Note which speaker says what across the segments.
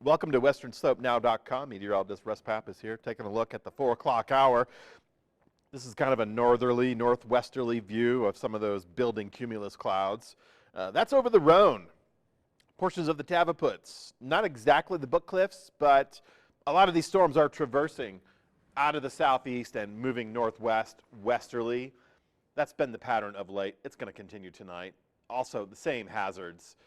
Speaker 1: Welcome to WesternSlopeNow.com. Meteorologist Russ Pappas here, taking a look at the 4 o'clock hour. This is kind of a northerly, northwesterly view of some of those building cumulus clouds. That's over the Rhone, portions of the Tavaputs. Not exactly the Book Cliffs, but a lot of these storms are traversing out of the southeast and moving northwest, westerly. That's been the pattern of late. It's going to continue tonight. Also, the same hazards.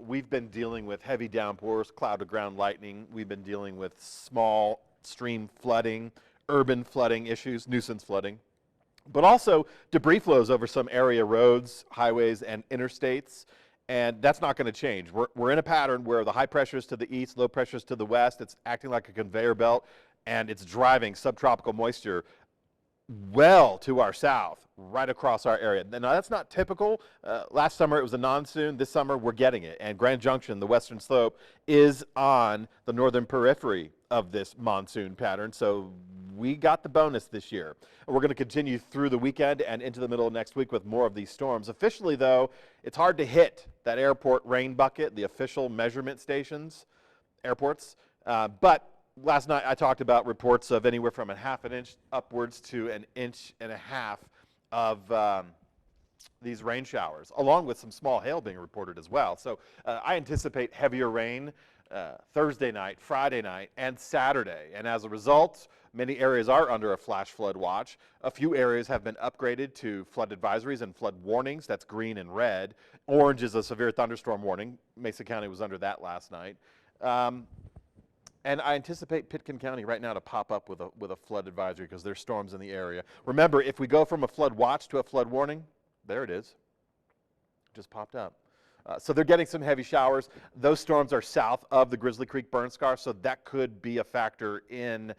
Speaker 1: We've been dealing with heavy downpours, cloud-to-ground lightning. We've been dealing with small stream flooding, urban flooding issues, nuisance flooding, but also debris flows over some area roads, highways, and interstates, and that's not going to change. We're in a pattern where the high pressures to the east, low pressures to the west, it's acting like a conveyor belt, and it's driving subtropical moisture well to our south, right across our area. Now, that's not typical. Last summer it was a monsoon. This summer we're getting it. And Grand Junction, the western slope, is on the northern periphery of this monsoon pattern. So we got the bonus this year. We're going to continue through the weekend and into the middle of next week with more of these storms. Officially, though, it's hard to hit that airport rain bucket, the official measurement stations, airports. But last night I talked about reports of anywhere from a half an inch upwards to an inch and a half of these rain showers, along with some small hail being reported as well. So I anticipate heavier rain Thursday night, Friday night, and Saturday. And as a result, many areas are under a flash flood watch. A few areas have been upgraded to flood advisories and flood warnings. That's green and red. Orange is a severe thunderstorm warning. Mesa County was under that last night. And I anticipate Pitkin County right now to pop up with a flood advisory because there's storms in the area. Remember, if we go from a flood watch to a flood warning, there it is. Just popped up. So they're getting some heavy showers. Those storms are south of the Grizzly Creek burn scar, so that could be a factor in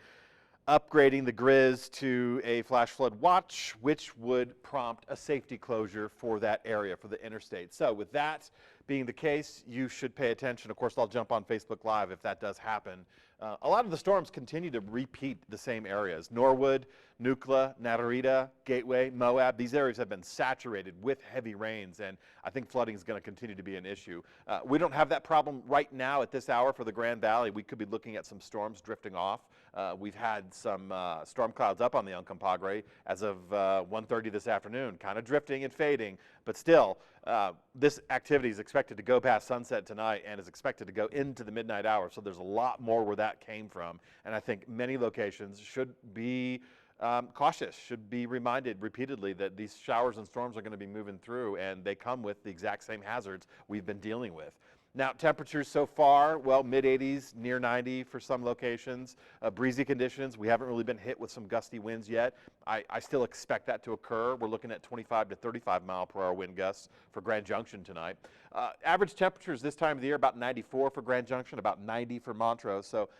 Speaker 1: upgrading the Grizz to a flash flood watch, which would prompt a safety closure for that area, for the interstate. So with that being the case, you should pay attention. Of course, I'll jump on Facebook Live if that does happen. A lot of the storms continue to repeat the same areas. Norwood, Nucla, Natarita, Gateway, Moab, these areas have been saturated with heavy rains, and I think flooding is going to continue to be an issue. We don't have that problem right now at this hour for the Grand Valley. We could be looking at some storms drifting off. We've had some storm clouds up on the Uncompahgre as of 1:30 this afternoon, kind of drifting and fading, but still, this activity is expected to go past sunset tonight and is expected to go into the midnight hour, so there's a lot more where that came from, and I think many locations should be cautious, should be reminded repeatedly that these showers and storms are going to be moving through, and they come with the exact same hazards we've been dealing with. Now, temperatures so far, well, mid-80s, near 90 for some locations. Breezy conditions. We haven't really been hit with some gusty winds yet. I still expect that to occur. We're looking at 25 to 35 mile per hour wind gusts for Grand Junction tonight. Average temperatures this time of the year, about 94 for Grand Junction, about 90 for Montrose. So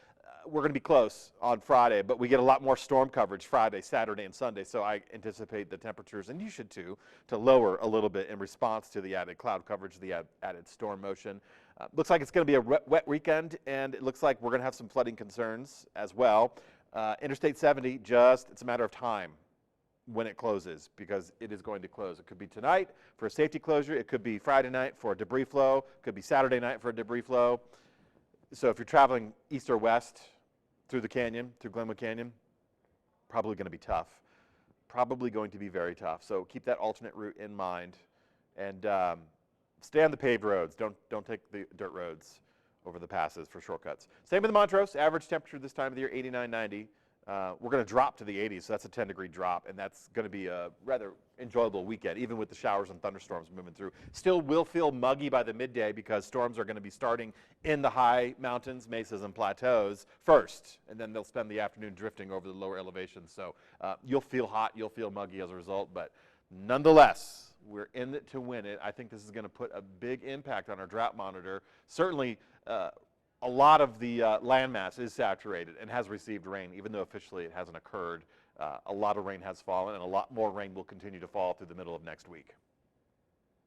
Speaker 1: we're going to be close on Friday, but we get a lot more storm coverage Friday, Saturday, and Sunday, so I anticipate the temperatures, and you should too, to lower a little bit in response to the added cloud coverage, the added storm motion. Looks like it's going to be a wet weekend, and it looks like we're going to have some flooding concerns as well. Interstate 70, it's a matter of time when it closes, because it is going to close. It could be tonight for a safety closure. It could be Friday night for a debris flow. It could be Saturday night for a debris flow. So if you're traveling east or west through the canyon, through Glenwood Canyon, probably going to be tough. Probably going to be very tough. So keep that alternate route in mind, and stay on the paved roads. Don't take the dirt roads over the passes for shortcuts. Same with the Montrose. Average temperature this time of the year, 89, 90. We're going to drop to the 80s, so that's a 10-degree drop, and that's going to be a rather enjoyable weekend, even with the showers and thunderstorms moving through. Still will feel muggy by the midday because storms are going to be starting in the high mountains, mesas, and plateaus first, and then they'll spend the afternoon drifting over the lower elevations. So you'll feel hot, you'll feel muggy as a result, but nonetheless, we're in it to win it. I think this is going to put a big impact on our drought monitor. Certainly, a lot of the landmass is saturated and has received rain, even though officially it hasn't occurred. A lot of rain has fallen, and a lot more rain will continue to fall through the middle of next week.